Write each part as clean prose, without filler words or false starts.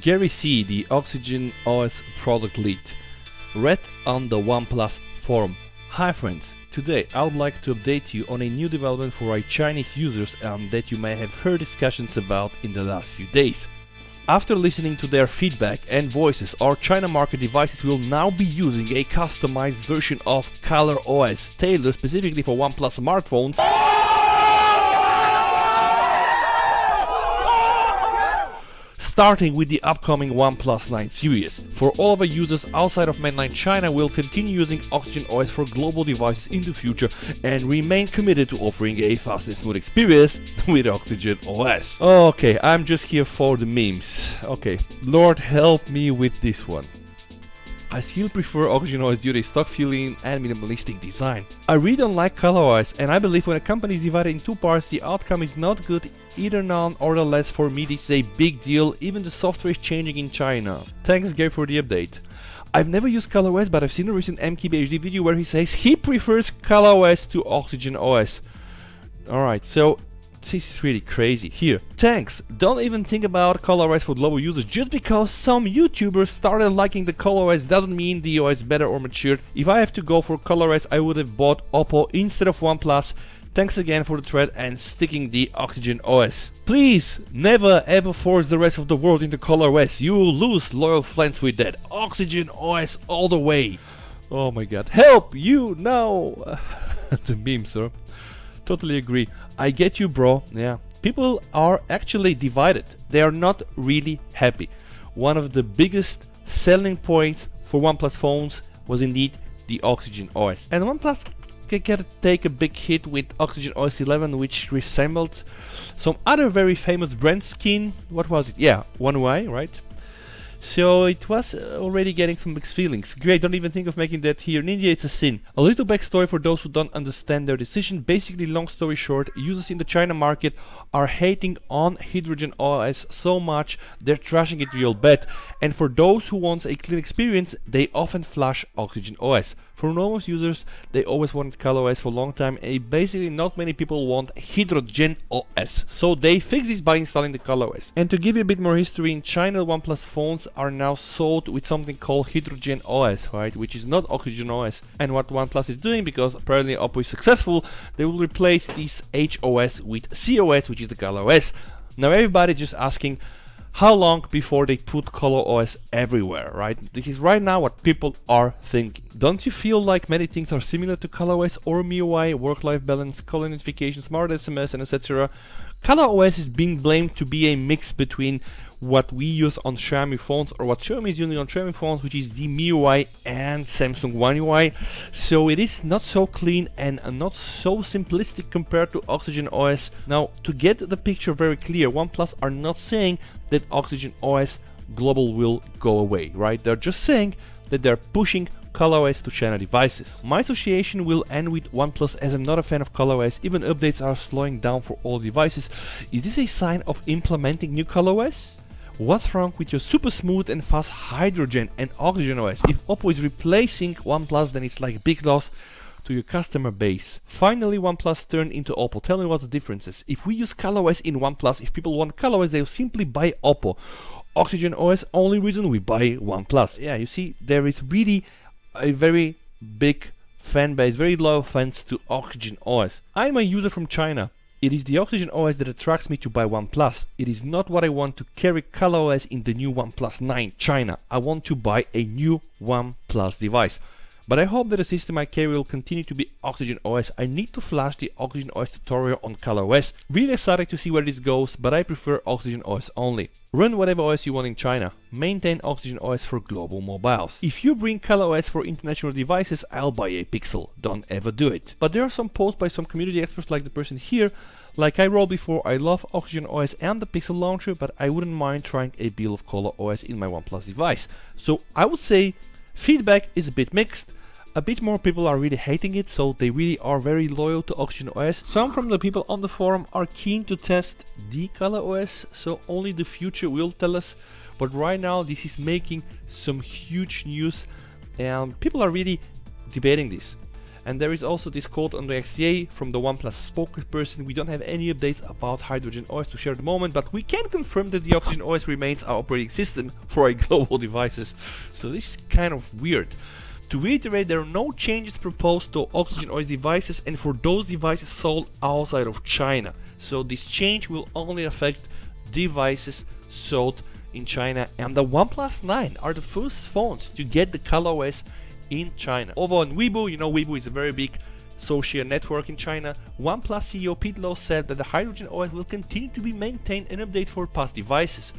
Gary C, the HydrogenOS product lead, read on the OnePlus forum. Hi friends, today I would like to update you on a new development for our Chinese users that you may have heard discussions about in the last few days. After listening to their feedback and voices, our China market devices will now be using a customized version of ColorOS tailored specifically for OnePlus smartphones. Starting with the upcoming OnePlus 9 series. For all of our users outside of mainland China, we'll continue using HydrogenOS for global devices in the future and remain committed to offering a fast and smooth experience with HydrogenOS. Okay, I'm just here for the memes. Okay, Lord help me with this one. I still prefer HydrogenOS due to its stock feeling and minimalistic design. I really don't like ColorOS, and I believe when a company is divided in two parts, the outcome is not good, either none or the less. For me this is a big deal, even the software is changing in China. Thanks Gary for the update. I've never used ColorOS, but I've seen a recent MKBHD video where he says he prefers ColorOS to HydrogenOS. Alright, so this is really crazy. Here, thanks. Don't even think about ColorOS for global users. Just because some YouTubers started liking the ColorOS doesn't mean the OS is better or matured. If I have to go for ColorOS, I would have bought Oppo instead of OnePlus. Thanks again for the thread and sticking the HydrogenOS. Please never ever force the rest of the world into ColorOS. You'll lose loyal friends with that. HydrogenOS all the way. Oh my god. Help you now. The memes, sir. Totally agree. I get you, bro. Yeah, people are actually divided. They are not really happy. One of the biggest selling points for OnePlus phones was indeed the HydrogenOS, and OnePlus can take a big hit with HydrogenOS 11, which resembled some other very famous brand skin. What was it? Yeah, One UI, right? So it was already getting some mixed feelings. Great, don't even think of making that here. In India it's a sin. A little backstory for those who don't understand their decision. Basically, long story short, users in the China market are hating on HydrogenOS so much they're trashing it real bad. And for those who want a clean experience, they often flush HydrogenOS. For normal users, they always wanted ColorOS for a long time, and basically not many people want HydrogenOS. So they fixed this by installing the ColorOS. And to give you a bit more history, in China OnePlus phones are now sold with something called HydrogenOS, right, which is not HydrogenOS. And what OnePlus is doing, because apparently Oppo is successful, they will replace this HOS with COS, which is the ColorOS. Now everybody's just asking, how long before they put ColorOS everywhere, right? This is right now what people are thinking. Don't you feel like many things are similar to ColorOS or MIUI, work-life balance, caller notification, smart SMS, and etc.? ColorOS is being blamed to be a mix between what we use on Xiaomi phones or what Xiaomi is using on Xiaomi phones, which is the MIUI and Samsung One UI. So it is not so clean and not so simplistic compared to HydrogenOS. Now, to get the picture very clear, OnePlus are not saying that HydrogenOS Global will go away, right? They're just saying that they're pushing ColorOS to China devices. My association will end with OnePlus, as I'm not a fan of ColorOS. Even updates are slowing down for all devices. Is this a sign of implementing new ColorOS? What's wrong with your super smooth and fast Hydrogen and HydrogenOS? If Oppo is replacing OnePlus, then it's like a big loss to your customer base. Finally, OnePlus turned into Oppo. Tell me what's the differences. If we use ColorOS in OnePlus, if people want ColorOS, they'll simply buy Oppo. HydrogenOS, only reason we buy OnePlus. Yeah, you see, there is really a very big fan base, very loyal fans to HydrogenOS. I'm a user from China. It is the HydrogenOS that attracts me to buy OnePlus. It is not what I want to carry ColorOS in the new OnePlus 9 China. I want to buy a new OnePlus device. But I hope that the system I carry will continue to be HydrogenOS. I need to flash the HydrogenOS tutorial on ColorOS. Really excited to see where this goes, but I prefer HydrogenOS only. Run whatever OS you want in China. Maintain HydrogenOS for global mobiles. If you bring ColorOS for international devices, I'll buy a Pixel. Don't ever do it. But there are some posts by some community experts like the person here. Like I wrote before, I love HydrogenOS and the Pixel launcher, but I wouldn't mind trying a build of ColorOS in my OnePlus device. So I would say feedback is a bit mixed. A bit more people are really hating it, so they really are very loyal to HydrogenOS. Some from the people on the forum are keen to test the ColorOS, so only the future will tell us. But right now this is making some huge news and people are really debating this. And there is also this quote on the XDA from the OnePlus spokesperson: "We don't have any updates about HydrogenOS to share at the moment, but we can confirm that the OxygenOS remains our operating system for our global devices." So this is kind of weird. To reiterate, there are no changes proposed to OxygenOS devices and for those devices sold outside of China. So this change will only affect devices sold in China, and the OnePlus 9 are the first phones to get the ColorOS in China. Over on Weibo, you know Weibo is a very big social network in China, OnePlus CEO Pete Lowe said that the HydrogenOS will continue to be maintained and updated for past devices.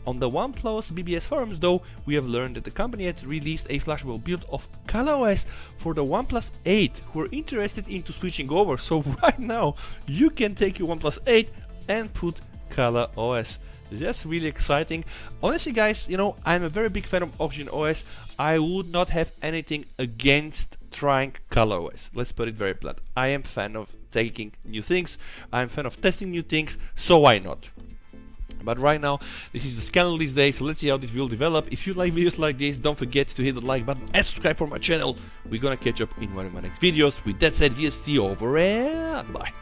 On the OnePlus BBS forums though, we have learned that the company has released a flashable build of ColorOS for the OnePlus 8 who are interested into switching over. So right now you can take your OnePlus 8 and put ColorOS. That's really exciting. Honestly guys, you know, I'm a very big fan of OxygenOS. I would not have anything against trying ColorOS. Let's put it very blunt. I am a fan of taking new things. I'm a fan of testing new things, so why not? But right now, this is the scandal these days, so let's see how this will develop. If you like videos like this, don't forget to hit the like button and subscribe for my channel. We're gonna catch up in one of my next videos. With that said, VST over and bye.